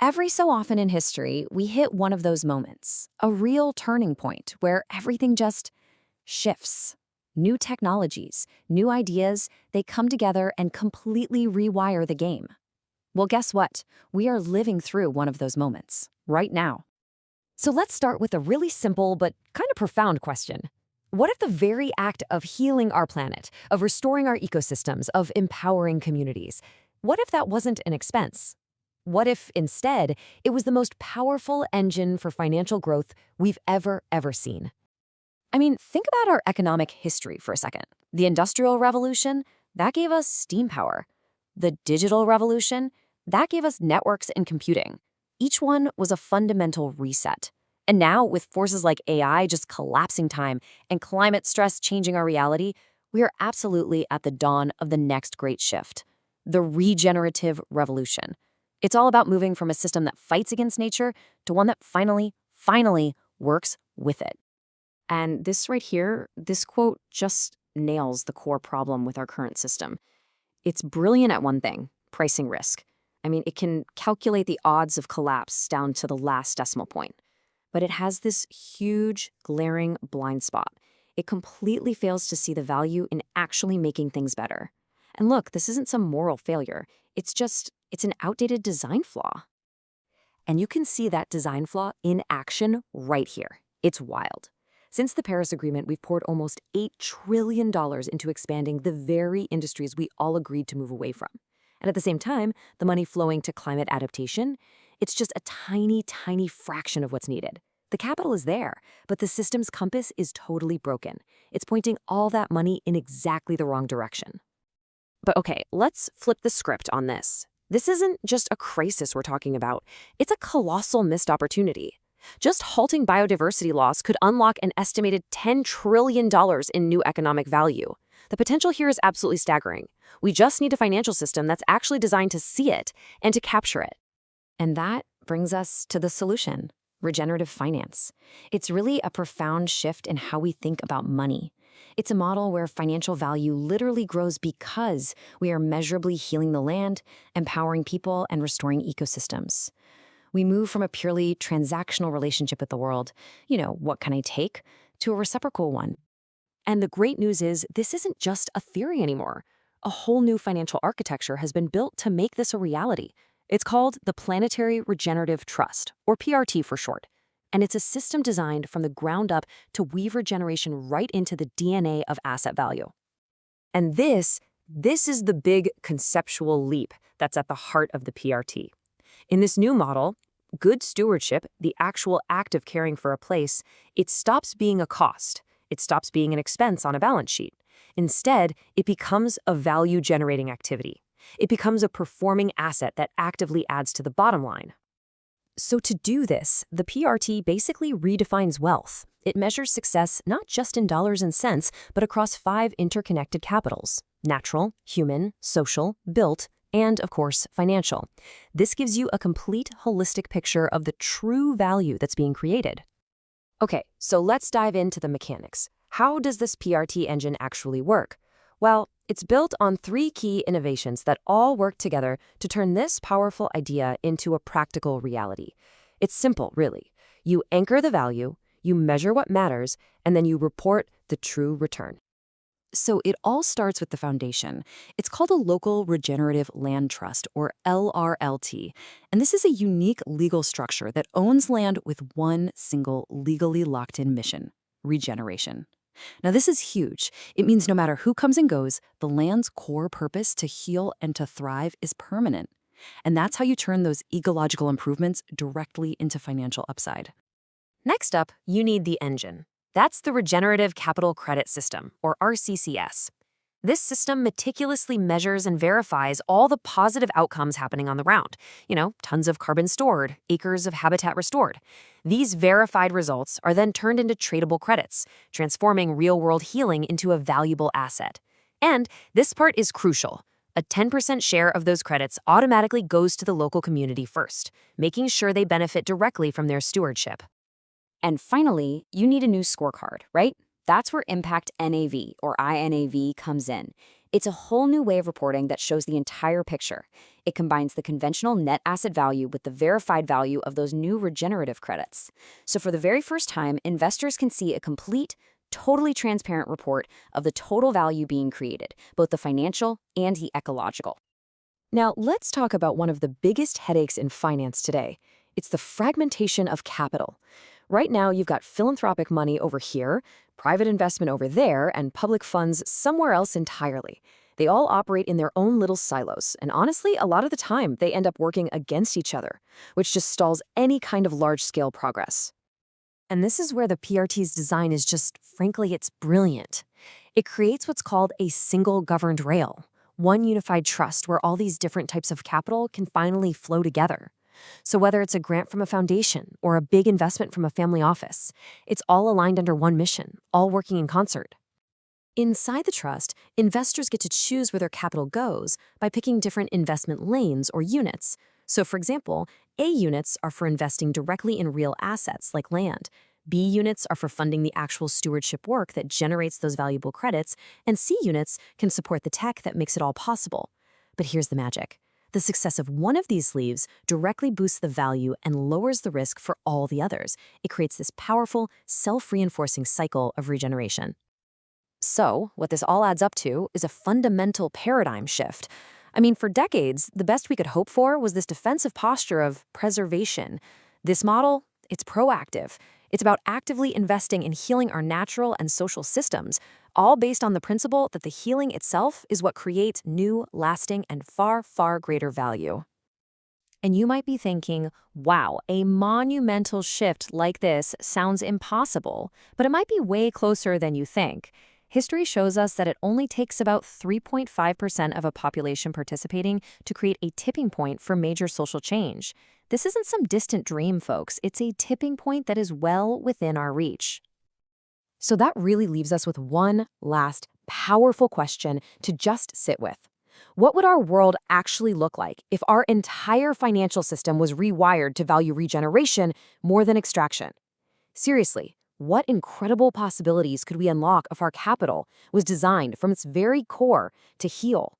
Every so often in history, we hit one of those moments, a real turning point where everything just shifts. New technologies, new ideas, they come together and completely rewire the game. Well, guess what? We are living through one of those moments right now. So let's start with a really simple but kind of profound question. What if the very act of healing our planet, of restoring our ecosystems, of empowering communities, what if that wasn't an expense? What if, instead, it was the most powerful engine for financial growth we've ever seen? I mean, think about our economic history for a second. The Industrial Revolution, that gave us steam power. The Digital Revolution, that gave us networks and computing. Each one was a fundamental reset. And now, with forces like AI just collapsing time and climate stress changing our reality, we are absolutely at the dawn of the next great shift, the regenerative revolution. It's all about moving from a system that fights against nature to one that finally works with it. And this right here, this quote just nails the core problem with our current system. It's brilliant at one thing, pricing risk. I mean, it can calculate the odds of collapse down to the last decimal point. But it has this huge, glaring blind spot. It completely fails to see the value in actually making things better. And look, this isn't some moral failure. It's an outdated design flaw. And you can see that design flaw in action right here. It's wild. Since the Paris Agreement, we've poured almost $8 trillion into expanding the very industries we all agreed to move away from. And at the same time, the money flowing to climate adaptation, it's just a tiny fraction of what's needed. The capital is there, but the system's compass is totally broken. It's pointing all that money in exactly the wrong direction. But okay, let's flip the script on this. This isn't just a crisis we're talking about. It's a colossal missed opportunity. Just halting biodiversity loss could unlock an estimated $10 trillion in new economic value. The potential here is absolutely staggering. We just need a financial system that's actually designed to see it and to capture it. And that brings us to the solution, regenerative finance. It's really a profound shift in how we think about money. It's a model where financial value literally grows because we are measurably healing the land, empowering people, and restoring ecosystems. We move from a purely transactional relationship with the world, what can I take, to a reciprocal one. And the great news is this isn't just a theory anymore. A whole new financial architecture has been built to make this a reality. It's called the Planetary Regenerative Trust, or PRT for short. And it's a system designed from the ground up to weave regeneration right into the DNA of asset value. And this is the big conceptual leap that's at the heart of the PRT. In this new model, good stewardship, the actual act of caring for a place, it stops being a cost. It stops being an expense on a balance sheet. Instead, it becomes a value-generating activity. It becomes a performing asset that actively adds to the bottom line. So to do this, the PRT basically redefines wealth. It measures success not just in dollars and cents, but across 5 interconnected capitals: natural, human, social, built, and, of course, financial. This gives you a complete holistic picture of the true value that's being created. Okay, so let's dive into the mechanics. How does this PRT engine actually work? Well, it's built on 3 key innovations that all work together to turn this powerful idea into a practical reality. It's simple, really. You anchor the value, you measure what matters, and then you report the true return. So it all starts with the foundation. It's called a Local Regenerative Land Trust, or LRLT. And this is a unique legal structure that owns land with one single legally locked-in mission: regeneration. Now, this is huge. It means no matter who comes and goes, the land's core purpose to heal and to thrive is permanent. And that's how you turn those ecological improvements directly into financial upside. Next up, you need the engine. That's the Regenerative Capital Credit System, or RCCS. This system meticulously measures and verifies all the positive outcomes happening on the ground. Tons of carbon stored, acres of habitat restored. These verified results are then turned into tradable credits, transforming real-world healing into a valuable asset. And this part is crucial. A 10% share of those credits automatically goes to the local community first, making sure they benefit directly from their stewardship. And finally, you need a new scorecard, right? That's where Impact NAV, or INAV, comes in. It's a whole new way of reporting that shows the entire picture. It combines the conventional net asset value with the verified value of those new regenerative credits. So for the very first time, investors can see a complete, totally transparent report of the total value being created, both the financial and the ecological. Now, let's talk about one of the biggest headaches in finance today. It's the fragmentation of capital. Right now, you've got philanthropic money over here, private investment over there, and public funds somewhere else entirely. They all operate in their own little silos, and honestly, a lot of the time, they end up working against each other, which just stalls any kind of large-scale progress. And this is where the PRT's design is just, frankly, it's brilliant. It creates what's called a single governed rail, one unified trust where all these different types of capital can finally flow together. So whether it's a grant from a foundation or a big investment from a family office, it's all aligned under one mission, all working in concert. Inside the trust, investors get to choose where their capital goes by picking different investment lanes or units. So for example, A units are for investing directly in real assets like land. B units are for funding the actual stewardship work that generates those valuable credits, and C units can support the tech that makes it all possible. But here's the magic. The success of one of these sleeves directly boosts the value and lowers the risk for all the others. It creates this powerful, self-reinforcing cycle of regeneration. So, what this all adds up to is a fundamental paradigm shift. I mean, for decades, the best we could hope for was this defensive posture of preservation. This model, it's proactive. It's about actively investing in healing our natural and social systems, all based on the principle that the healing itself is what creates new, lasting, and far, far greater value. And you might be thinking, wow, a monumental shift like this sounds impossible, but it might be way closer than you think. History shows us that it only takes about 3.5% of a population participating to create a tipping point for major social change. This isn't some distant dream, folks. It's a tipping point that is well within our reach. So that really leaves us with one last powerful question to just sit with. What would our world actually look like if our entire financial system was rewired to value regeneration more than extraction? Seriously, what incredible possibilities could we unlock if our capital was designed from its very core to heal,